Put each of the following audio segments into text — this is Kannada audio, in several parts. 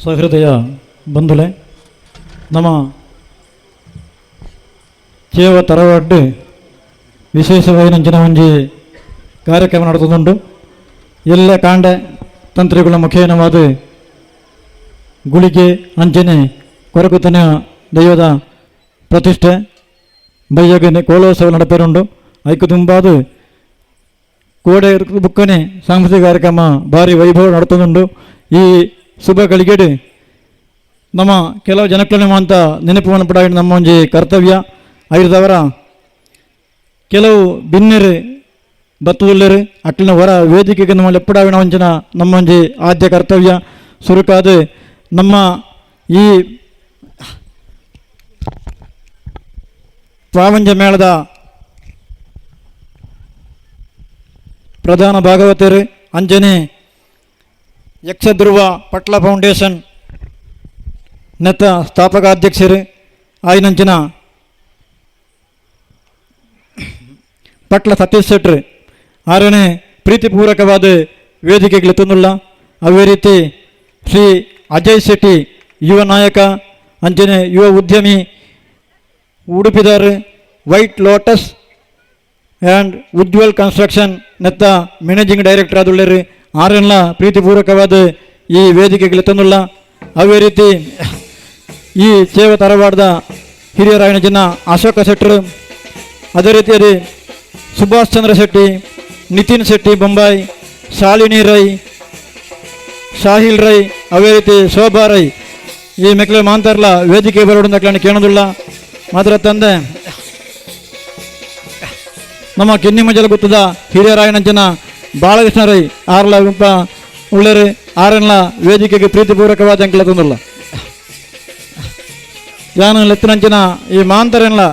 ಸಹೃದಯ ಬಂಧುಲೆ, ನಮ್ಮ ಕೇವ ತರವಾಡು ವಿಶೇಷವಾದ ಒಂಜಿ ಕಾರ್ಯಕ್ರಮ ನಡೆದುಕೊಂಡು ಎಲ್ಲ ಕಾಂಡೆ ತಂತ್ರಿಗಳ ಮುಖೇನವಾದ ಗುಳಿಗೆ ಅಂಚನೆ ಕೊರಕುತನ ದೈವದ ಪ್ರತಿಷ್ಠೆ ಬಯ್ಯಗನೆ ಕೋಲೋತ್ಸವ ನಡಪೇರುಂಡು. ಐಕು ತುಂಬಾದು ಕೋಡೆ ಬುಕ್ಕನೆ ಸಾಂಸ್ಕೃತಿಕ ಕಾರ್ಯಕ್ರಮ ಭಾರಿ ವೈಭವ ನಡುತ್ತುಂಡು. ಈ ಶುಭ ಗಳಿಗೆಡು ನಮ್ಮ ಕೆಲವು ಜನಕ್ಲನೆ ಅಂತ ನೆನಪು ಪಡ ನಮ್ಮ ಒಂಜಿ ಕರ್ತವ್ಯ ಐದವರ ಕೆಲವು ಭಿನ್ನರು ಬತ್ತುಳ್ಳರು ಅಟ್ಲಿನ ಹೊರ ವೇದಿಕೆಗೆ ನಮ್ಮ ಎಪ್ಪಡಾವಿನ ಒಂಚಿನ ನಮ್ಮ ಒಂಜಿ ಆದ್ಯ ಕರ್ತವ್ಯ ಸುರುಕಾದು ನಮ್ಮ ಈ ಪ್ರಾವಂಜ ಮೇಳದ ಪ್ರಧಾನ ಭಾಗವತರು ಅಂಜನೆ ಯಕ್ಷಧ್ರುವ ಪಟ್ಲ ಫೌಂಡೇಶನ್ ನೆತ್ತ ಸ್ಥಾಪಕಾಧ್ಯಕ್ಷರು ಆಯ್ನಂಚಿನ ಪಟ್ಲ ಸತೀಶ್ ಶೆಟ್ರು ಆರನೇ ಪ್ರೀತಿಪೂರ್ವಕವಾದ ವೇದಿಕೆಗೆ ತಂದುಳ್ಳ. ಅವೇ ರೀತಿ ಶ್ರೀ ಅಜಯ್ ಶೆಟ್ಟಿ ಯುವ ನಾಯಕ ಅಂಚನೆ ಯುವ ಉದ್ಯಮಿ ಉಡುಪಿದಾರ್ white lotus and Ujwal construction ನೆತ್ತ ಮ್ಯಾನೇಜಿಂಗ್ ಡೈರೆಕ್ಟರ್ ಆದುಳ್ಳರು ಆರೆಲ್ಲ ಪ್ರೀತಿಪೂರ್ವಕವಾದ ಈ ವೇದಿಕೆಗೆ ತಂದುಳ್ಳ. ಅವೇ ರೀತಿ ಈ ಸೇವೆ ತರವಾಡದ ಹಿರಿಯರಾಯಣ ಜನ ಅಶೋಕ ಶೆಟ್ಟರು, ಅದೇ ರೀತಿಯಲ್ಲಿ ಸುಭಾಷ್ ಚಂದ್ರ ಶೆಟ್ಟಿ, ನಿತಿನ್ ಶೆಟ್ಟಿ ಬೊಂಬಾಯಿ, ಶಾಲಿನಿ ರೈ, ಶಾಹಿಲ್ ರೈ, ಅವೇ ರೀತಿ ಶೋಭಾ ರೈ ಈ ಮೆಕ್ಲೆ ಮಾಂತಾರ್ಲ ವೇದಿಕೆ ಬರೋಡು ಕೇಳೋದಿಲ್ಲ ಮಾತ್ರ ತಂದೆ ನಮ್ಮ ಕೆನ್ನಿ ಮಂಜಲ ಗೊತ್ತದ ಹಿರಿಯರಾಯಣ ಜನ ಬಾಲಕೃಷ್ಣ ರೈ ಆರ್ಲ ಗುಂಪ ಉಳ್ಳರು ಆರನ್ಲ ವೇದಿಕೆಗೆ ಪ್ರೀತಿಪೂರ್ವಕವಾದ ಅಂಕಲ ತಂದಿಲ್ಲ. ಯಾನು ಲೆತ್ತಿನಂಚಿನ ಈ ಮಾಂತರನ್ಲ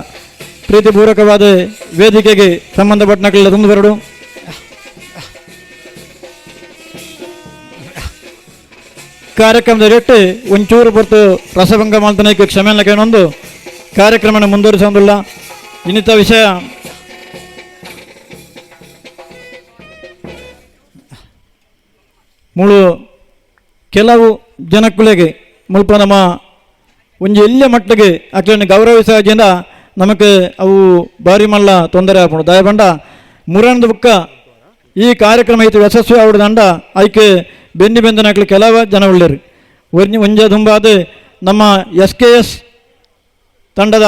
ಪ್ರೀತಿಪೂರ್ವಕವಾದ ವೇದಿಕೆಗೆ ಸಂಬಂಧಪಟ್ಟ ನಕಲೆಲ್ಲ ತಂದು ಬರಡು. ಕಾರ್ಯಕ್ರಮದ ರೇಟ್ ಒಂಚೂರು ಬರ್ತು ರಸಭಂಗ ಮಾಡ್ತಾನೆ ಕ್ಷಮೆಲ್ಲ ಕೇಳೊಂದು ಕಾರ್ಯಕ್ರಮನ ಮುಂದುವರಿಸೋದಿಲ್ಲ. ಇನ್ನಿತ ವಿಷಯ ಮುಳು ಕೆಲವು ಜನಕ್ಕಳಿಗೆ ಮುಲ್ಪ ನಮ್ಮ ಒಂಜಿ ಎಲ್ಲಿಯ ಮಟ್ಟಿಗೆ ಅಕ್ಲನ್ನು ಗೌರವಿಸೋದ್ರಿಂದ ನಮಗೆ ಅವು ಭಾರಿ ಮಲ್ಲ ತೊಂದರೆ ಆಗ್ಬೋದು. ದಯಬಂಡ ಮುರಂದು ಬುಕ್ಕ ಈ ಕಾರ್ಯಕ್ರಮ ಐತಿ ಯಶಸ್ವಿ ಆವಿಡದಂಡ ಐಕೆ ಬೆಂದಿ ಬೆಂದನಕ್ಲು ಕೆಲವು ಜನ ಉಳ್ಳರು ಒಂಜ ತುಂಬಾದ ನಮ್ಮ SKS ತಂಡದ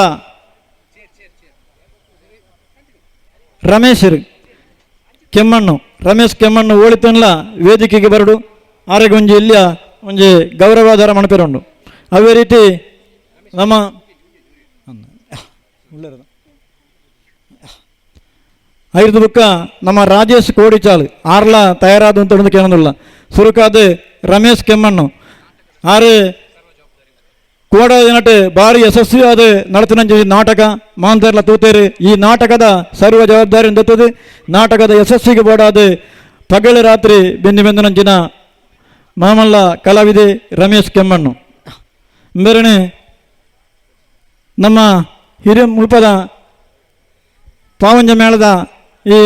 ರಮೇಶ್ ಕೆಮ್ಮಣ್ಣು ಓಳಿತನ್ಲ ವೇದಿಕೆಗೆ ಬರಡು ಆರೆಗೆ ಒಂಜಿ ಇಲ್ಲಿಯ ಒಂಜಿ ಗೌರವಾಧಾರ ಮಣಪೇರುಂಡು. ಅವೇ ರೀತಿ ನಮ್ಮ ಐದು ಬುಕ್ಕ ನಮ್ಮ ರಾಜೇಶ್ ಕೋಡಿಚಾಲ್ ಆರ್ಲ ತಯಾರಾದ ಅಂತ ಕೇಳೋದಿಲ್ಲ ಸುರುಕಾದ ರಮೇಶ್ ಕೆಮ್ಮಣ್ಣು ಆರು ಕೋಡ ನಟ ಭಾರಿ ಯಶಸ್ವಿಯಾದ ನಡತಿನ ನಾಟಕ ಮಾಂತರ್ಲ ತೂತೇರು. ಈ ನಾಟಕದ ಸರ್ವ ಜವಾಬ್ದಾರಿ ದತ್ತದು. ನಾಟಕದ ಯಶಸ್ವಿಗೆ ಬೋಡಾದ ಪಗಲು ರಾತ್ರಿ ಬೆಂದಿನ ಮಾಮಲ್ಲ ಕಲಾವಿದೆ ರಮೇಶ್ ಕೆಮ್ಮಣ್ಣು ಬೇರೆ ನಮ್ಮ ಹಿರಿಯ ಮುಲ್ಪದ ಪಾವಂಜ ಮೇಳದ ಈ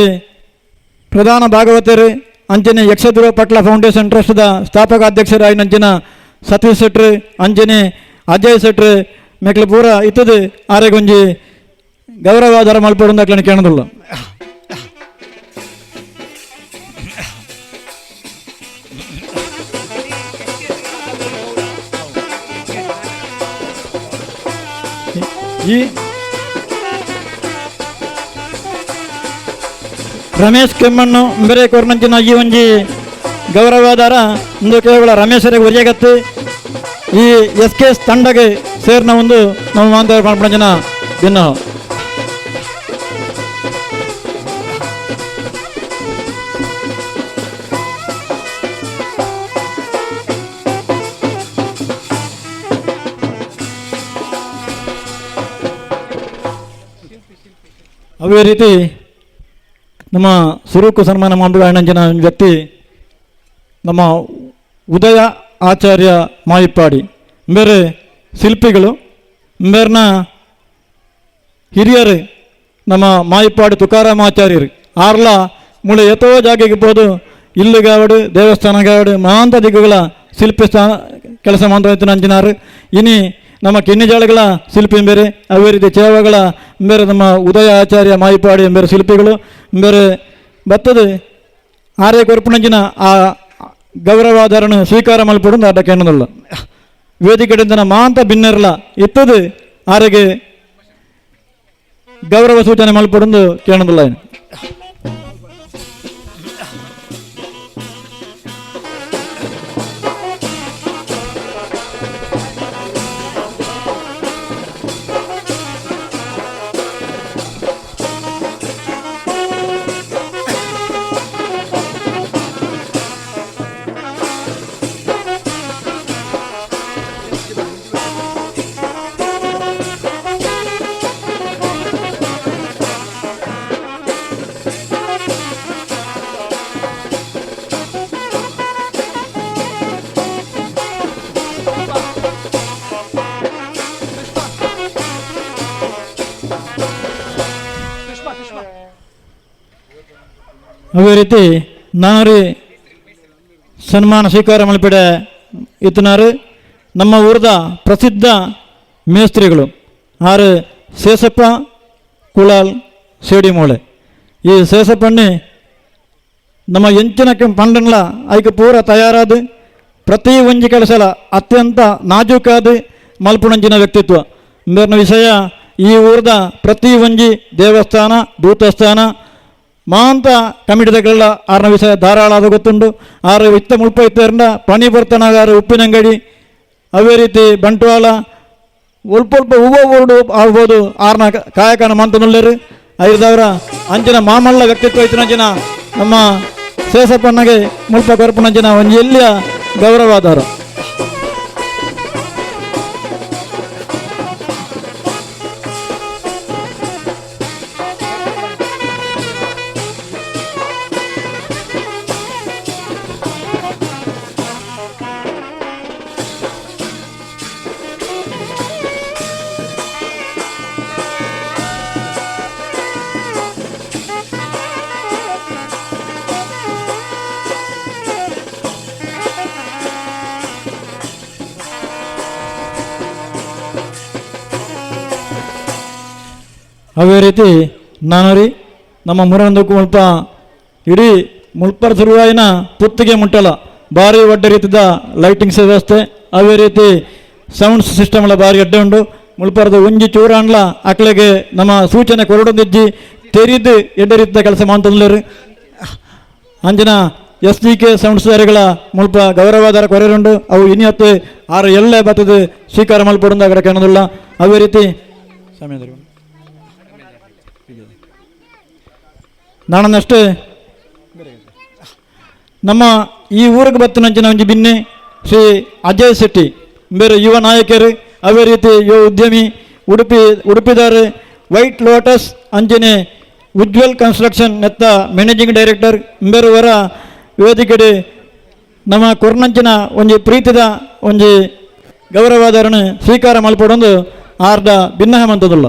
ಪ್ರಧಾನ ಭಾಗವತರು ಅಂಜನೆ ಯಕ್ಷಧ್ರುವ ಪಟ್ಲ ಫೌಂಡೇಶನ್ ಟ್ರಸ್ಟ್ದ ಸ್ಥಾಪಕಾಧ್ಯಕ್ಷರಾಗಿ ನಂಚಿನ ಸತೀಶ್ ಶೆಟ್ರು ಅಂಜನೆ ಅಜಯ್ ಶೆಟ್ರು ಮೆಕ್ಲು ಪೂರ ಇತ್ತದು ಆರೆಗೊಂಜಿ ಗೌರವಾಧಾರ ಮಲ್ಪಡು ಅಕ್ಲನ್ನು ಕೇಳೋದಿಲ್ಲ. ಈ ರಮೇಶ್ ಕೆಮ್ಮಣ್ಣು ಬೇರೆ ಕೊರ್ನಂಚಿನ ಈ ಒಂಜಿ ಗೌರವಾಧಾರ ಒಂದು ಕೇವಲ ರಮೇಶರಿಗೆ ಒರಿಯಾಗತ್ತೆ ಈ SKS ತಂಡಗೆ ಸೇರ್ನ ಒಂದು ನಾವು ಮಾಂತರ ಮಾಡ್ಕೊಂಡ ಜನ ಭಿನ್ನ. ಅವೇ ರೀತಿ ನಮ್ಮ ಸುರೂಕು ಸನ್ಮಾನ ಮಾಡುವ ಅಣ್ಣಂಜಿನ ವ್ಯಕ್ತಿ ನಮ್ಮ ಉದಯ ಆಚಾರ್ಯ ಮಾಯಿಪ್ಪಾಡಿ ಬೇರೆ ಶಿಲ್ಪಿಗಳು ಬೇರೆನ ಹಿರಿಯರು ನಮ್ಮ ಮಾಯಿಪ್ಪಾಡಿ ತುಕಾರಾಮಾಚಾರ್ಯರು ಆರ್ಲ ಮುಳೆ ಎತ್ತೋ ಜಾಗೆಗೆ ಬೋದು ಇಲ್ಲುಗಾವಡು ದೇವಸ್ಥಾನಗಾವಡು ಮಾಂತ ದಿಗ್ಗುಗಳ ಶಿಲ್ಪಿ ಕೆಲಸ ಮಾಡ್ತಾ ಅಂಚಿನಾರು. ಇನಿ ನಮ್ಮ ಕಿನ್ನಿಜಾಳಗಳ ಶಿಲ್ಪಿ ಬೇರೆ, ಅವೇ ರೀತಿ ಚೇವಗಳ ಬೇರೆ ನಮ್ಮ ಉದಯ ಆಚಾರ್ಯ ಮಾಯಿಪಾಡಿ ಬೇರೆ ಶಿಲ್ಪಿಗಳು ಬೇರೆ ಬರ್ತದೆ. ಆರೇ ಕೊರಪುನಂಚಿನ ಆ ಗೌರವಾಧಾರಣ ಸ್ವೀಕಾರ ಮಲ್ಪಡು ಅಡ್ಡ ಕೆಣ್ಣದಲ್ಲ ವೇದಿಕೆಯಿಂದ ಮಾಂತ ಭಿನ್ನರಲ್ಲ ಇತ್ತದು ಆರೆಗೆ ಗೌರವ ಸೂಚನೆ ಮಲ್ಪಡು ಕೇಳೋದಿಲ್ಲ. ಅದೇ ರೀತಿ ನಾರಿ ಸನ್ಮಾನ ಸ್ವೀಕಾರ ಮಲ್ಪಡೆ ಇತ್ತನಾರು ನಮ್ಮ ಊರದ ಪ್ರಸಿದ್ಧ ಮೇಸ್ತ್ರಿಗಳು ಆರು ಶೇಷಪ್ಪ ಕುಳಾಲ್ ಸೇಡಿಮೂಳೆ. ಈ ಶೇಷಪ್ಪಣ್ಣಿ ನಮ್ಮ ಎಂಚಿನಕ್ಕೆ ಪಂಡನ್ಲ ಐಕೆ ಪೂರ ತಯಾರಾದ ಪ್ರತಿ ಒಂಜಿ ಕೆಲಸಲ ಅತ್ಯಂತ ನಾಜೂಕಾದ ಮಲ್ಪುಣಂಚಿನ ವ್ಯಕ್ತಿತ್ವ ಮೇರ್ನ ವಿಷಯ. ಈ ಊರದ ಪ್ರತಿ ಒಂಜಿ ದೇವಸ್ಥಾನ ಭೂತಸ್ಥಾನ ಮಾಂತ ಕಮಿಟಿದಗಳೆಲ್ಲ ಆರನ ವಿಷಯ ಧಾರಾಳ ಗೊತ್ತುಂಡು. ಆರು ಇತ್ತ ಮುಲ್ಪ ಇತ್ತರಿಂದ ಪಣಿ ಬರ್ತನಾಗಾರು ಉಪ್ಪಿನಂಗಡಿ ಅವೇ ರೀತಿ ಬಂಟ್ವಾಳ ಒಲ್ಪ ಹೂವು ಊರು ಆಗ್ಬೋದು. ಆರ್ನ ಕಾಯಕನ ಮಂತನುಳ್ಳರು 5000 ಅಂಚಿನ ಮಾಮಲ್ಲ ವ್ಯಕ್ತಿತ್ವ ಇತ್ತಿನಂಚಿನ ನಮ್ಮ ಶೇಷಪ್ಪಣ್ಣಗೆ ಮುಲ್ಪ ಕೊರಪನಂಚಿನ ಒಂದು ಎಲ್ಲಿಯ ಗೌರವಾಧಾರ. ಅವೇ ರೀತಿ ನಾನರಿ ನಮ್ಮ ಮುರಂದಕ್ಕೂ ಮುಲ್ಪ ಇಡೀ ಮುಲ್ಪರ ಸುರುವಾಯಿನ ಪುತ್ತಿಗೆ ಮುಟ್ಟಲ್ಲ ಭಾರಿ ಒಡ್ಡ ರೀತಿಯ ಲೈಟಿಂಗ್ಸ್ ವ್ಯವಸ್ಥೆ ಅವೇ ರೀತಿ ಸೌಂಡ್ಸ್ ಸಿಸ್ಟಮ್ ಎಲ್ಲ ಭಾರಿ ಅಡ್ಡೆ ಉಂಡು. ಮುಲ್ಪರದ ಒಂಜಿ ಚೂರಾಣ್ಲ ಅಕ್ಲೆಗೆ ನಮ್ಮ ಸೂಚನೆ ಕೊರಡೊಂದಿಜ್ಜಿ ತೆರಿದು ಎಡ್ಡ ರೀತಿಯ ಕೆಲಸ ಮಾಡ್ತಂದ್ಲೇರು. ಅಂಜಿನ SDK ಸೌಂಡ್ಸ್ ದಾರಿಗಳ ಮುಲ್ಪ ಗೌರವಾಧಾರ ಕೊರೆಯುಂಡು. ಅವು ಇನಿಯತ್ತು 6 ಎಲ್ಲೇ ಬತ್ತದು ಸ್ವೀಕಾರ ಮಲ್ಪಡುಂದು ಆಗಡೆ ಕಾಣೋದಿಲ್ಲ. ಅವೇ ರೀತಿ ಸಮಯದಲ್ಲಿ ನಾನನ್ನಷ್ಟೇ ನಮ್ಮ ಈ ಊರಿಗೆ ಬತ್ತಿನಂಚಿನ ಒಂಜಿ ಬಿನ್ನೆ ಶ್ರೀ ಅಜಯ್ ಶೆಟ್ಟಿ ಬೇರೆ ಯುವ ನಾಯಕರು ಅವೇ ರೀತಿ ಯುವ ಉದ್ಯಮಿ ಉಡುಪಿದಾರು ವೈಟ್ ಲೋಟಸ್ ಅಂಜನೆ ಉಜ್ವಲ್ ಕನ್ಸ್ಟ್ರಕ್ಷನ್ ನೆತ್ತ ಮ್ಯಾನೇಜಿಂಗ್ ಡೈರೆಕ್ಟರ್ ಬೇರೆಯವರ ವೇದಿಕೆ ನಮ್ಮ ಕೊರ್ನಂಚಿನ ಒಂಜಿ ಪ್ರೀತಿದ ಒಂಜಿ ಗೌರವಾಧಾರಣ ಸ್ವೀಕಾರ ಮಲ್ಪಡೊಂದು ಆರ್ದ ಭಿನ್ನ ಮಂತದುಲ್ಲ.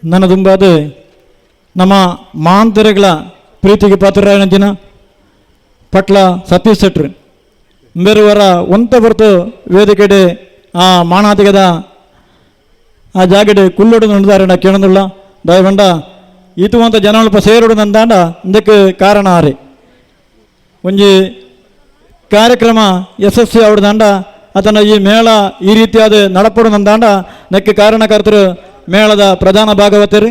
ನನ್ನ ದುಂಬಾದ ನಮ್ಮ ಮಾಂತರೆಗಳ ಪ್ರೀತಿಗೆ ಪಾತ್ರರಾಯಣಂಚಿನ ಪಟ್ಲ ಸತೀಶ್ ಶೆಟ್ರು ಬೇರೆಯವರ ಒಂತ ಹೊರತು ವೇದಿಕೆಡೆ ಆ ಮಾಣಾತಿಗದ ಆ ಜಾಗಡೆ ಕುಲ್ಲೊಡು ನಡೆದಾರೆ ಕೇಳೋದಿಲ್ಲ ದಯವಂಡ ಇತುವಂತ ಜನಲ್ಪ ಸೇರುಡು ನಂದಾಂಡ ಇದಕ್ಕೆ ಕಾರಣ ಆರೆ ಒಂಜಿ ಕಾರ್ಯಕ್ರಮ ಯಶಸ್ವಿ ಅವಡ್ದಾಂಡ ಆತನ ಈ ಮೇಳ ಈ ರೀತಿಯಾದ ನಡಪಡು ನಂದಾಂಡ ನೆಕ್ಕೆ ಕಾರಣಕರ್ತರು ಮೇಳದ ಪ್ರಧಾನ ಭಾಗವತರು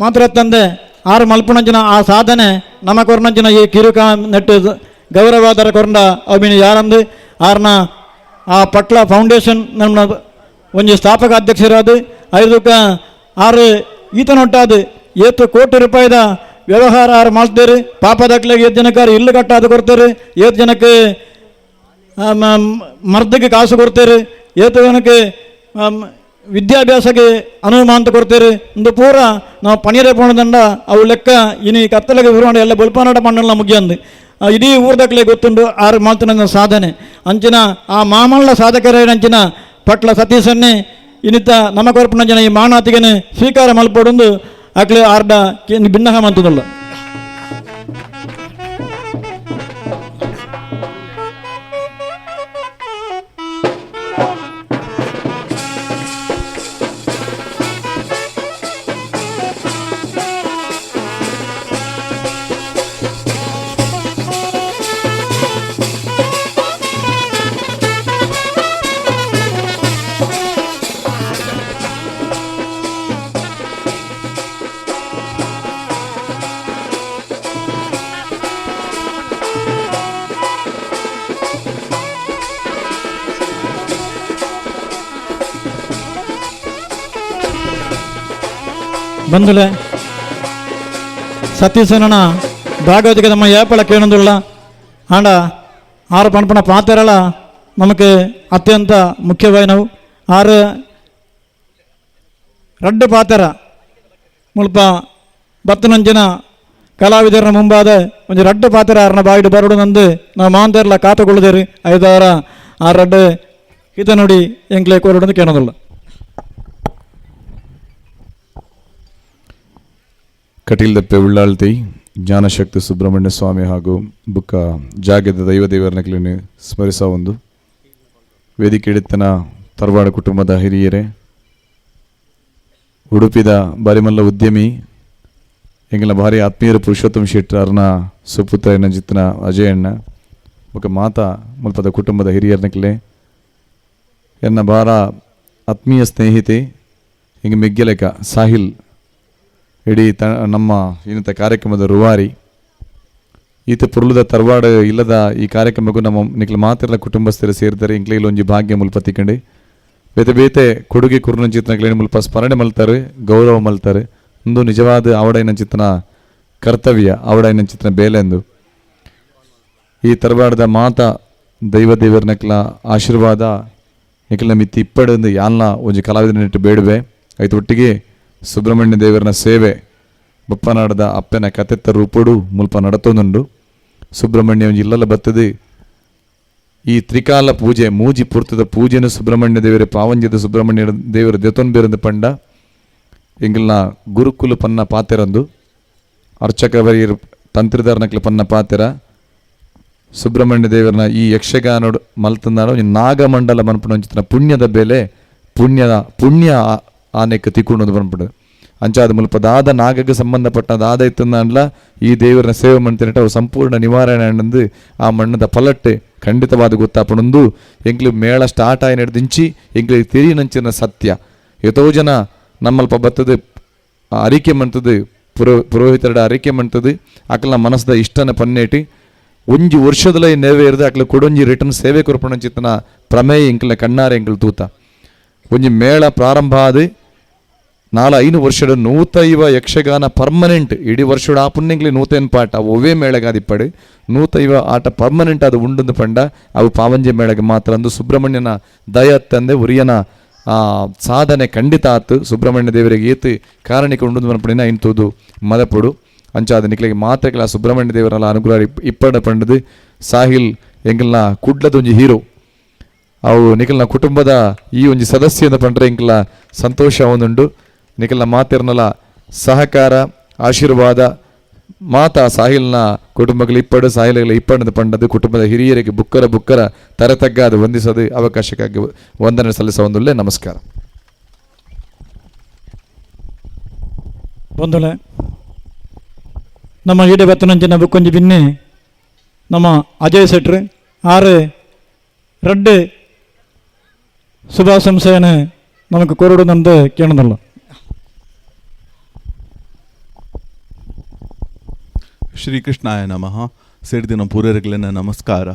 ಮಾತ್ರ ತಂದೆ ಆರು ಮಲ್ಪುಣಂಚಿನ ಆ ಸಾಧನೆ ನಮ್ಮ ಕೊರ್ನಂಚಿನ ಈ ಕಿರುಕ ನೆಟ್ಟು ಗೌರವಾದರ ಕೊರಂಡ ಅಭಿನಿ ಯಾರಂದು ಆರ್ನ ಆ ಪಟ್ಲ ಫೌಂಡೇಶನ್ ನಮ್ಮ ಒಂಜಿ ಸ್ಥಾಪಕ ಅಧ್ಯಕ್ಷರಾದ ಐದಕ್ಕ ಆರು ಈತನೊಟ್ಟಾದ ಏತು ಕೋಟಿ ರೂಪಾಯಿದ ವ್ಯವಹಾರ ಆರು ಮಾಡ್ತಾರೆ ಪಾಪದಕ್ಲೆಗೆ 7 ಜನಕ್ಕೆ ಇಲ್ಲು ಕಟ್ಟಾದು ಕೊಡ್ತಾರೆ 7 ಜನಕ್ಕೆ ಮರ್ದಕ್ಕೆ ಕಾಸು ಕೊಡ್ತಾರೆ 7 ಜನಕ್ಕೆ ವಿದ್ಯಾಭ್ಯಾಸಕ್ಕೆ ಅನುಮಾನ ಅಂತ ಕೊಡ್ತಾರೆ ಒಂದು ಪೂರ ನಾವು ಪಣಿಯರೆ ಪೋಣದಂಡ ಅವು ಲೆಕ್ಕ ಇನಿ ಕತ್ತಲೆಗೆ ಉರುವಾಡ ಎಲ್ಲ ಬಲ್ಪಾನಾಟ ಮಣ್ಣಲ್ಲ ಮುಗಿಯಂದು ಇಡೀ ಊರ್ದಕ್ಲೆ ಗೊತ್ತುಂಡು ಆರು ಮಾತಿನ ಸಾಧನೆ ಅಂಚಿನ ಆ ಮಾಮಲ್ಲ ಸಾಧಕರ ಅಂಚಿನ ಪಟ್ಲ ಸತೀಶನ್ನೇ ಇನ್ನಿತ ನಮ್ಮ ಕೊರಪನ ಜನ ಈ ಮಾನಾತಿಗೆ ಸ್ವೀಕಾರ ಮಲ್ಪಡೊಂದು ಅಕ್ಲೆ ಆರ್ಡ ಭಿನ್ನಹ ಮಂತದಲ್ಲ ಬಂಧುಲೆ ಸತೀಶನ ಭಾಗವತಿಗೆ ನಮ್ಮ ಏಪಳ ಕೇಳೋದಿಲ್ಲ ಆಂಡ ಆರು ಪಣಪಣ ಪಾತ್ರಗಳ ನಮಗೆ ಅತ್ಯಂತ ಮುಖ್ಯವಾಯಿನವು ಆರು ರಡ್ಡು ಪಾತ್ರ ಮುಲ್ಪ ಬತ್ತನಂಚಿನ ಕಲಾವಿದರ ಮುಂಬಾದ ಒಂದು ರಡ್ಡು ಪಾತ್ರ ಆರನ ಬಾಯಿಡು ಬರಡು ನಂದು ನಾವು ಮಾಂತರ್ಲ ಕಾತುಕೊಳ್ಳುದೇರಿ 5 ಆ ರಡ್ಡು ಹಿತ ನೋಡಿ ಎಂಕ್ಲೆ ಕೊರಡು ಕೇಳೋದಿಲ್ಲ ಕಟೀಲ್ದಪ್ಪೆ ಉಳ್ಳಾಳ್ತಿ ಜ್ಞಾನಶಕ್ತಿ ಸುಬ್ರಹ್ಮಣ್ಯ ಸ್ವಾಮಿ ಹಾಗೂ ಬುಕ್ಕ ಜಾಗದ ದೈವದೇವರನ್ನ ಸ್ಮರಿಸೋ ಒಂದು ವೇದಿಕೆ ಇಡಿತನ ತರವಾಡ ಕುಟುಂಬದ ಹಿರಿಯರೇ ಉಡುಪಿದ ಬಾರಿಮಲ್ಲ ಉದ್ಯಮಿ ಎಂಗಲ ಭಾರಿ ಆತ್ಮೀಯರು ಪುರುಷೋತ್ತಮ ಶೆಟ್ಟರ್ ಅರ್ನ ಸುಪುತ್ರ ಎನ್ನ ಜಿತ್ತನ ಅಜಯಣ್ಣ ಬುಕ್ಕ ಮಾತಾ ಮುಲ್ಪದ ಕುಟುಂಬದ ಹಿರಿಯರ್ನಕ್ಲೆ ಎನ್ನ ಭಾರ ಆತ್ಮೀಯ ಸ್ನೇಹಿತೆ ಹಿಂಗೆ ಮೆಗ್ಗೆಲೆಕ ಸಾಹಿಲ್ ಇಡೀ ನಮ್ಮ ಇನ್ನಿತ ಕಾರ್ಯಕ್ರಮದ ರೂವಾರಿ ಈತ ಪುರ್ಲುದ ತರವಾಡ ಇಲ್ಲದ ಈ ಕಾರ್ಯಕ್ರಮಕ್ಕೂ ನಮ್ಮ ನಿಕ್ಲ ಮಾತಿರಲ ಕುಟುಂಬಸ್ಥರು ಸೇರಿದ್ದಾರೆ ಇಂಕ್ಲೆ ಇಲ್ಲೊಂಜಿ ಭಾಗ್ಯ ಮುಲ್ಪ ತಿಕ್ಕಂಡು ಬೇತೆ ಬೇತೆ ಕೊಡುಗೆ ಕುರ್ನ ಚಿತ್ರಗಳೇನು ಮುಲ್ಪ ಸ್ಮರಣೆ ಮಲ್ತಾರೆ ಗೌರವ ಮಲ್ತಾರೆ ಒಂದು ನಿಜವಾದ ಅವಡೈನ ಚಿತ್ರನ ಕರ್ತವ್ಯ ಅವಡೈನ ಚಿತ್ರನ ಬೇಲೆ ಎಂದು ಈ ತರವಾಡದ ಮಾತಾ ದೈವದೇವರನಕ್ಲ ಆಶೀರ್ವಾದ ನಿಕ್ಲ ಮಿತ್ತಿ ಇಪ್ಪಡಂದು ಯಾಲ್ನ ಒಂಜಿ ಕಲಾವಿದನಿಟ್ಟು ಬೇಡುವೆ ಆಯ್ತು ಒಟ್ಟಿಗೆ ಸುಬ್ರಹ್ಮಣ್ಯ ದೇವರನ ಸೇವೆ ಬಪ್ಪನಾಡದ ಅಪ್ಪನ ಕತೆತ್ತ ರೂಪುಡು ಮುಲ್ಪ ನಡತೊಂದುಂಡು ಸುಬ್ರಹ್ಮಣ್ಯ ಒಂಜಿ ಇಲ್ಲಲ್ಲ ಬತ್ತದು ಈ ತ್ರಿಕಾಲ ಪೂಜೆ ಮೂಜಿ ಪೂರ್ತದ ಪೂಜೆನ ಸುಬ್ರಹ್ಮಣ್ಯ ದೇವರೇ ಪಾವಂಜದ ಸುಬ್ರಹ್ಮಣ್ಯ ದೇವರ ದೇತೊನ್ ಬೇರಂದು ಪಂಡ ಎಂಗಿಲ್ನ ಗುರುಕುಲು ಪನ್ನ ಪಾತೆರಂದು ಅರ್ಚಕವರಿಯರು ತಂತ್ರಿದಾರನಕ್ಲ ಪನ್ನ ಪಾತೆರ ಸುಬ್ರಹ್ಮಣ್ಯ ದೇವರನ ಈ ಯಕ್ಷಗಾನೋಡು ಮಲ್ತಂದಾಡ ನಾಗಮಂಡಲ ಮನ್ಪುಣ ಪುಣ್ಯದ ಬೆಲೆ ಪುಣ್ಯ ಆನೆಕ್ಕೆ ತಿಕ್ಕೊಂಡು ಬಂದ್ಬಿಡು ಅಂಚಾದ ಮುಲ್ಪ ದಾದ ನಾಗಕ್ಕೆ ಸಂಬಂಧಪಟ್ಟ ದಾದ ಇತ್ತಂದಲ್ಲ ಈ ದೇವರನ್ನ ಸೇವೆ ಮಾಡ್ತೇನೆ ಅವು ಸಂಪೂರ್ಣ ನಿವಾರಣೆ ಅನ್ನೊಂದು ಆ ಮಣ್ಣದ ಪಲಟ್ಟೆ ಖಂಡಿತವಾದ ಗೊತ್ತಾಪಣೊಂದು ಎಂಕ್ಲು ಮೇಳ ಸ್ಟಾರ್ಟ್ ಆಗಿ ನಡೆದಿಂಚಿ ಎಂಕ್ಲು ತಿರಿನಂಚಿನ ಸತ್ಯ ಎಷ್ಟೋ ಜನ ನಮ್ಮಲ್ಪ ಬರ್ತದೆ ಅರಿಕೆ ಮಾಡ್ತದೆ ಪುರೋಹಿತರ ಅರಿಕೆ ಮಾಡ್ತದೆ ಅಕ್ಲ ಮನಸ್ಸದ ಇಷ್ಟನ ಪನ್ನೇಟಿ ಒಂಜಿ ವರ್ಷದಲ್ಲ ನೆರವೇರಿದೆ ಅಕ್ಲ ಕೊಡೊಂಜಿ ರಿಟರ್ನ್ ಸೇವೆ ಕೊರ್ಪಣ ಚಿತ್ತನ ಪ್ರಮೇಯ ಎಂಕ್ಲ ಕಣ್ಣಾರೆ ಎಂಕ್ಲು ತೂತ ಒಂಜಿ ಮೇಳ ಪ್ರಾರಂಭ ಆದ 4-5 ವರ್ಷದ 150 ಯಕ್ಷಗಾನ ಪರ್ಮನೆಂಟ್ ಇಡೀ ವರ್ಷದ ಆ ಪುಣ್ಯಂಗ್ಲಿ 150 ಪಾಠ ಒವೇ ಮೇಳಗಾದಿಪ್ಪಡು 150 ಆಟ ಪರ್ಮನೆಂಟ್ ಅದು ಉಂಡು ಪಂಡ ಅವು ಪಾವಂಜೆ ಮೇಳಗೆ ಮಾತ್ರ ಅಂದು ಸುಬ್ರಹ್ಮಣ್ಯನ ದಯತ್ತಂದೆ ಉರಿಯನ ಸಾಧನೆ ಖಂಡಿತ ಆತು ಸುಬ್ರಹ್ಮಣ್ಯ ದೇವರಿಗೆ ಏತು ಕಾರಣಿಕ ಉಂಡು ಪಂಡಿನ ಇಂತುದು ಮದಪುಡು ಅಂಚಾದ ನಿಕ್ಲಿಗೆ ಮಾತ್ರ ಸುಬ್ರಹ್ಮಣ್ಯ ದೇವರಲ್ಲ ಅನುಗ್ರಹ ಇಪ್ಪಡ ಪಂಡದು ಸಾಹಿಲ್ ಎಂಗಲ್ನ ಕುಡ್ಲದೊಂಜಿ ಹೀರೋ ಅವು ನಿಖಲ್ನ ಕುಟುಂಬದ ಈ ಒಂಜಿ ಸದಸ್ಯ ಅಂತ ಪಂಡ್ರೆ ಇಂಕಲ ಸಂತೋಷ ಒಂದುಂಡು ನಿಖಲ್ನ ಮಾತಿರ್ನಲ ಸಹಕಾರ ಆಶೀರ್ವಾದ ಮಾತಾ ಸಾಹಿಲ್ನ ಕುಟುಂಬಗಳು ಇಪ್ಪಡು ಸಾಹಿಲ್ಗಳ ಇಪ್ಪಡದ ಪಂಡದು ಕುಟುಂಬದ ಹಿರಿಯರಿಗೆ ಬುಕ್ಕರ ತರತಗ್ಗಾದ ವಂದಿಸೋದು ಅವಕಾಶಕ್ಕಾಗಿ ವಂದನೆ ಸಲ್ಲಿಸುವುದಿಲ್ಲ. ನಮಸ್ಕಾರ. ಬಂಧುಳೆ, ನಮ್ಮ ಈಡೆ ಬತ್ತನಂಚಿನ ಬುಕ್ಕೊಂಜಿ ಬಿನ್ನೆ ನಮ್ಮ ಅಜಯ್ ಶೆಟ್ರು ಆರು ரெண்டு ಶುಭಾಶಂಸೆಯನ್ನು ನಮಗೆ ಕೋರಿಡುವುದಂತೆ ಕೇಳೋದಲ್ಲ. ಶ್ರೀಕೃಷ್ಣಾಯ ನಮಃ. ಸೇರಿದಿನ ಪೂರ್ವರಿಗಳನ್ನ ನಮಸ್ಕಾರ.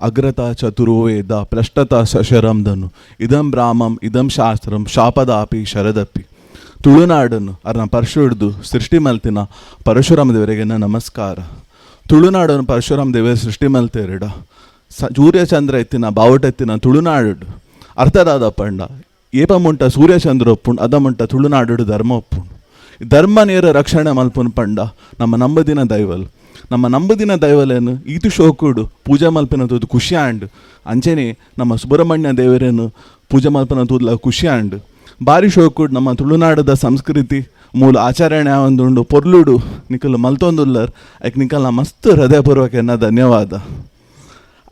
ಅಗ್ರತ ಚತುರೋ ವೇದ ಪ್ರಷ್ಟತ ಶಶರಂಧನು ಇದಂ ಬ್ರಾಹ್ಮಂ ಇದಂ ಶಾಸ್ತ್ರಂ ಶಾಪದಾಪಿ ಶರದಪ್ಪಿ. ತುಳುನಾಡನ್ನು ಅರ್ನ ಪರಶು ಹಿಡಿದು ಸೃಷ್ಟಿ ಮಲ್ತಿನ ಪರಶುರಾಮ ದೇವರಿಗೆ ನಮಸ್ಕಾರ. ತುಳುನಾಡನ್ನು ಪರಶುರಾಮ ದೇವರ ಸೃಷ್ಟಿ ಮಲ್ತೇರಿಡ ಸೂರ್ಯಚಂದ್ರ ಎತ್ತಿನ ಬಾವುಟ ಎತ್ತಿನ ತುಳುನಾಡು ಅರ್ಥದಾದ ಪಂಡ ಏಪ ಮುಂಟ ಸೂರ್ಯಚಂದ್ರ ಒಪ್ಪುಂಡು ಅದ ಮುಂಟ ತುಳುನಾಡು ಧರ್ಮ ಒಪ್ಪುಂಡು. ಧರ್ಮ ನೇರ ರಕ್ಷಣೆ ಮಲ್ಪುನ್ ಪಂಡ ನಮ್ಮ ನಂಬದಿನ ದೈವಲ್. ನಮ್ಮ ನಂಬದಿನ ದೈವಲೇನು ಈತು ಶೋಕುಡು ಪೂಜೆ ಮಲ್ಪಿನ ತೂದು ಖುಷಿ ಆಂಡ್ ಅಂಚೆನೆ ನಮ್ಮ ಸುಬ್ರಹ್ಮಣ್ಯ ದೇವರೇನು ಪೂಜೆ ಮಲ್ಪನ ತೂದ್ಲ ಖುಷಿ ಆಂಡ್ ಭಾರಿ ಶೋಕುಡು ನಮ್ಮ ತುಳುನಾಡದ ಸಂಸ್ಕೃತಿ ಮೂಲ ಆಚರಣೆ ಒಂದುಂಡು ಪೊರ್ಲುಡು ನಿಕಲು ಮಲ್ತೊಂದುಲ್ಲರ್ ಯಾಕೆ ನಿಕಲ್ನ ಮಸ್ತ್ ಹೃದಯಪೂರ್ವಕ ಎನ್ನ ಧನ್ಯವಾದ.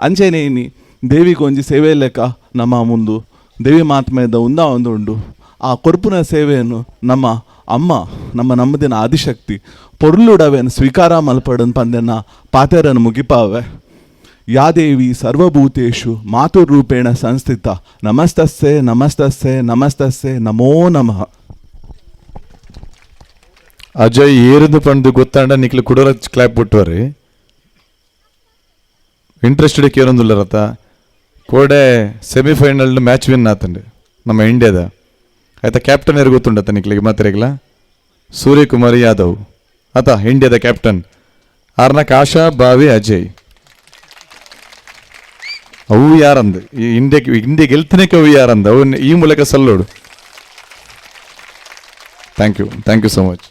ಅಂಚೆನೆ ಇನಿ ದೇವಿಗೊಂಜಿ ಸೇವೆ ಲೆಕ್ಕ ನಮ್ಮ ಮುಂದು ದೇವಿ ಮಾತ್ಮೆದ ಒಂದುಂಡು ಆ ಕೊರ್ಪುನ ಸೇವೆಯನ್ನು ನಮ್ಮ ಅಮ್ಮ ನಮ್ಮ ನಮ್ಮದಿನ ಆದಿಶಕ್ತಿ ಪೊರ್ಲುಡವೇನು ಸ್ವೀಕಾರ ಮಲ್ಪಡನ್ ಪಂದೆನ ಪಾತೆರನ್ನು ಮುಗಿಪಾವೆ. ಯಾ ದೇವಿ ಸರ್ವಭೂತೇಶು ಮಾತುರೂಪೇಣ ಸಂಸ್ಥಿತ ನಮಸ್ತಸ್ಸೆ ನಮಸ್ತಸ್ಸೆ ನಮಸ್ತಸ್ಸೆ ನಮೋ ನಮಃ. ಅಜಯ್ ಏರಿದು ಪಂಡು ಗೊತ್ತಾಂಡ ನಿಕ್ಲು ಕುಡೋರ ಕ್ಲಾಪ್ ಬಿಟ್ಟವ್ರಿ ಇಂಟ್ರೆಸ್ಟೆಡ್ ಕೇರೊಂದುಲ್ಲ ರಥ ಕೋಡೆ ಸೆಮಿಫೈನಲ್ ಮ್ಯಾಚ್ ವಿನ್ ಆತಂಡು ನಮ್ಮ ಇಂಡಿಯಾದ ಆಯ್ತಾ. ಕ್ಯಾಪ್ಟನ್ ಯಾರು ಗೊತ್ತುಂಡತ್ತ ನಿಕ್ಲಿಗೆ ಮಾತ್ರೆಗ್ಲ ಸೂರ್ಯಕುಮಾರ್ ಯಾದವ್ ಆತ ಇಂಡಿಯಾದ ಕ್ಯಾಪ್ಟನ್. ಆರ್ನಕ್ ಆಶಾ ಬಾವಿ ಅಜಯ್ ಅವು ಯಾರಂದು ಈ ಇಂಡಿಯಾ ಗೆಲ್ತನಕ್ಕೆ ಅವು ಯಾರಂದ ಅವು ಈ ಮೂಲಕ ಸಲ್ಲೋಡು. Thank you so much.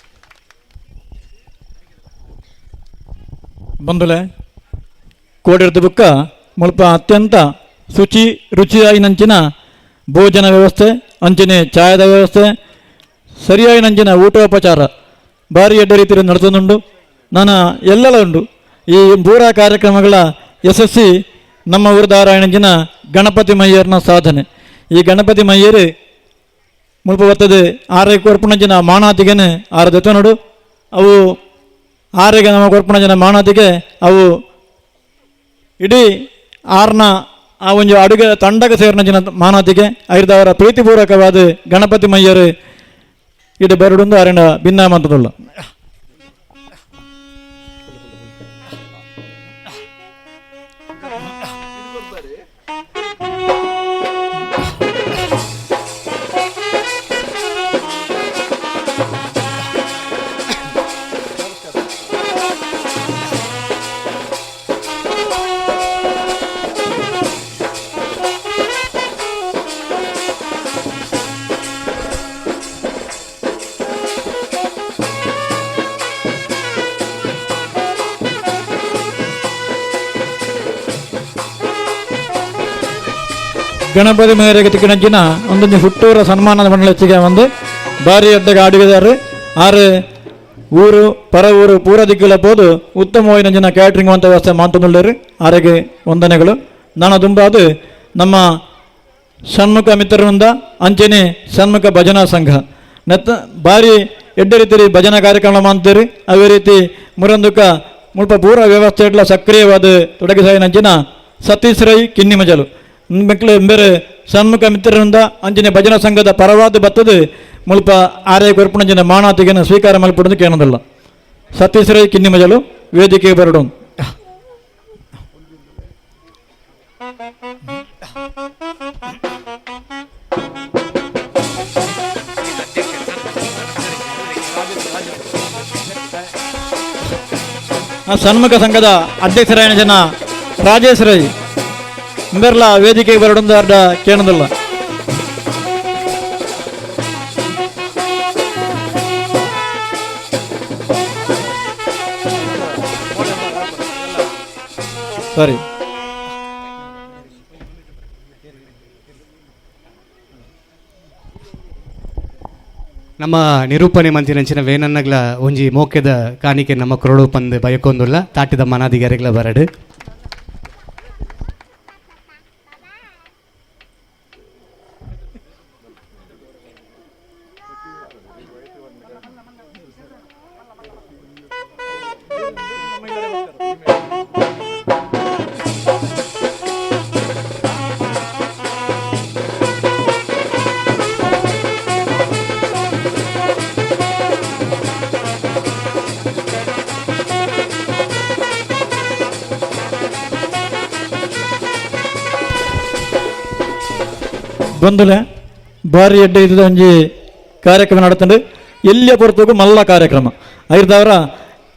ಬಂಧುಲೆ, ಕೋಡಿರ್ದ ಬುಕ್ಕ ಮುಲ್ಪ ಅತ್ಯಂತ ರುಚಿಯಾಯಿನಂಚಿನ ಭೋಜನ ವ್ಯವಸ್ಥೆ ಅಂಚಿನ ಚಾಯದ ವ್ಯವಸ್ಥೆ ಸರಿಯಾಯಿನಂಚಿನ ಊಟೋಪಚಾರ ಭಾರಿ ಎಡ್ಡ ರೀತಿಯಲ್ಲಿ ನಡೆಸೋದುಂಡು. ನಾನು ಎಲ್ಲೆಲ್ಲ ಉಂಡು ಈ ಪೂರಾ ಕಾರ್ಯಕ್ರಮಗಳ ಯಶಸ್ವಿ ನಮ್ಮ ಊರದಾರಾಯಣಂಚಿನ ಗಣಪತಿ ಮಯ್ಯರ್ನ ಸಾಧನೆ. ಈ ಗಣಪತಿ ಮಯ್ಯರು ಮುಲ್ಪ ಬರ್ತದೆ ಆರೈ ಕೊರ್ಪುಣಂಚಿನ ಮಾಣಾತಿಗೆನೆ ಆರು ದೆತ್ತ ನೋಡು ಅವು ಆರೆಗೆ ನಮ್ಮ ಕೊರ್ಪುಣಂಚಿನ ಮಾಣಾತಿಗೆ ಅವು ಇಡೀ ಆರ್ನ ಆ ಒಂದು ಅಡುಗೆ ತಂಡಕ್ಕೆ ಸೇರಿನ ಮಾನವತಿಗೆ ಐದವರ ಪ್ರೀತಿಪೂರ್ವಕವಾದ ಗಣಪತಿ ಮಯ್ಯರು ಇದು ಬರಡುಂದು ಅರೆಂಡ ಭಿನ್ನ ಮಂತದುಳ್ಳ. ಗಣಪತಿ ಮೇರೆಗೆ ತಿಕ್ಕಿನಂಚಿನ ಒಂದೊಂದು ಹುಟ್ಟೂರ ಸನ್ಮಾನದ ಮಂಡಳಿಗೆ ಒಂದು ಭಾರಿ ಅಡ್ಡಗೆ ಅಡುಗೆದಾರು ಆರು ಊರು ಪರ ಊರು ಪೂರ ದಿಕ್ಕಲ ಬೋದು ಉತ್ತಮವಾಗಿನ ಕ್ಯಾಟ್ರಿಂಗ್ ಅಂತ ವ್ಯವಸ್ಥೆ ಮಾತುಕೊಳ್ಳಿರಿ ಆರೆಗೆ ವಂದನೆಗಳು. ನಾನು ತುಂಬ ಅದು ನಮ್ಮ ಷಣ್ಮುಖ ಮಿತ್ರರಿಂದ ಅಂಚೆನೆ ಷಣ್ಮುಖ ಭಜನಾ ಸಂಘ ನೆತ್ತ ಭಾರಿ ಎಡ್ಡ ರೀತಿ ಭಜನಾ ಕಾರ್ಯಕ್ರಮ ಮಾಡ್ತೀರಿ. ಅವೇ ರೀತಿ ಮುರಂದುಕ ಮುಲ್ಪ ಪೂರ ವ್ಯವಸ್ಥೆ ಇಟ್ಲ ಸಕ್ರಿಯವಾದ ತೊಡಗಿಸಾಯಿನಂಚಿನ ಸತೀಶ್ ರೈ ಕಿನ್ನಿಮಜಲು ಮಕ್ಕಳು ಬೇರೆ ಷಣ್ಮುಖ ಮಿತ್ರರಿಂದ ಅಂಚಿನ ಭಜನಾ ಸಂಘದ ಪರವಾದ ಬತ್ತದು ಮುಲ್ಪ ಆರೇ ಕೊರ್ಪುಣಂಚಿನ ಮಾಣಾತಿಗೆನ ಸ್ವೀಕಾರ ಮಲ್ಪಡೋದು ಕೇಳೋದಲ್ಲ. ಸತೀಶ್ ರೈ ಕಿನ್ನಿಮಜಲು ವೇದಿಕೆಗೆ ಬರಡು. ಷಣ್ಮುಖ ಸಂಘದ ಅಧ್ಯಕ್ಷರಾಯಣ ಜನ ರಾಜೇಶ್ ರೈ ಇಂಬೆರ್ಲ ವೇದಿಕೆಗೆ ಬರಡೊಂದು ಅರ್ಧ ಕೇಳೋದಿಲ್ಲ. ಸರಿ, ನಮ್ಮ ನಿರೂಪಣೆ ಮಂತಿನಂಚಿನ ವೇನನ್ನಗ್ಲ ಒಂಜಿ ಮೋಕೆದ ಕಾಣಿಕೆ ನಮ್ಮ ಕೊರಡು ಪಂದ್ ಬಯಕೊಂದುಲ್ಲ ತಾಟಿದ ಮನಾದಿಗಾರಿಗ್ಲ ಬರಡು. ಬಂದುಲೆ ಭಾರಿ ಎಡ್ಡೆ ಇದ್ದ ಒಂಜಿ ಕಾರ್ಯಕ್ರಮ ನಡತಂಡು ಎಲ್ಲಿಯ ಪೊರ್ತಗೂ ಮಲ್ಲ ಕಾರ್ಯಕ್ರಮ ಐದವರ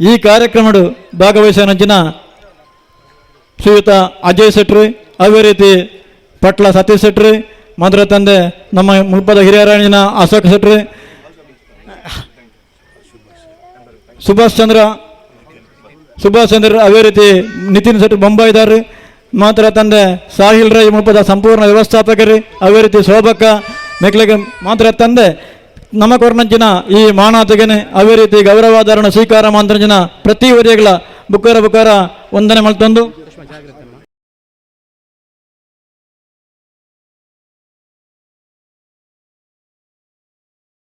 ಈ ಕಾರ್ಯಕ್ರಮಡು ಭಾಗವಹಿಸನಂಚಿನ ಶ್ರೀಯುತ ಅಜಯ್ ಶೆಟ್ರು, ಅವೇ ರೀತಿ ಪಟ್ಲ ಸತೀಶ್ ಶೆಟ್ರು, ಮಧುರ ತಂದೆ ನಮ್ಮ ಮುಲ್ಪದ ಹಿರಿಯರಾಣಿನ ಅಶೋಕ್ ಶೆಟ್ರು, ಸುಭಾಷ್ ಚಂದ್ರ, ಅವೇ ರೀತಿ ನಿತಿನ್ ಶೆಟ್ರು ಬೊಂಬಾಯಿದಾರರು, ಮಾತ್ರ ತಂದೆ ಸಾಹಿಲ್ ರೈ ಮುಲ್ಪದ ಸಂಪೂರ್ಣ ವ್ಯವಸ್ಥಾಪಕರು, ಅವೇ ರೀತಿ ಶೋಭಕ್ಕ ಮೆಕ್ಲೆಗೆ ಮಾತ್ರ ತಂದೆ ನಮ್ಮ ಕೊರ್ನಂಚಿನ ಈ ಮಾನಾತೆಗೆನೆ ಅವೇ ರೀತಿ ಗೌರವಾಧಾರಣ ಸ್ವೀಕಾರ ಮಾಂತಂಚಿನ ಪ್ರತಿ ವರಿಯಗಳ ಬುಕ್ಕಾರ ವಂದನೆ ಮಲ್ತೊಂದು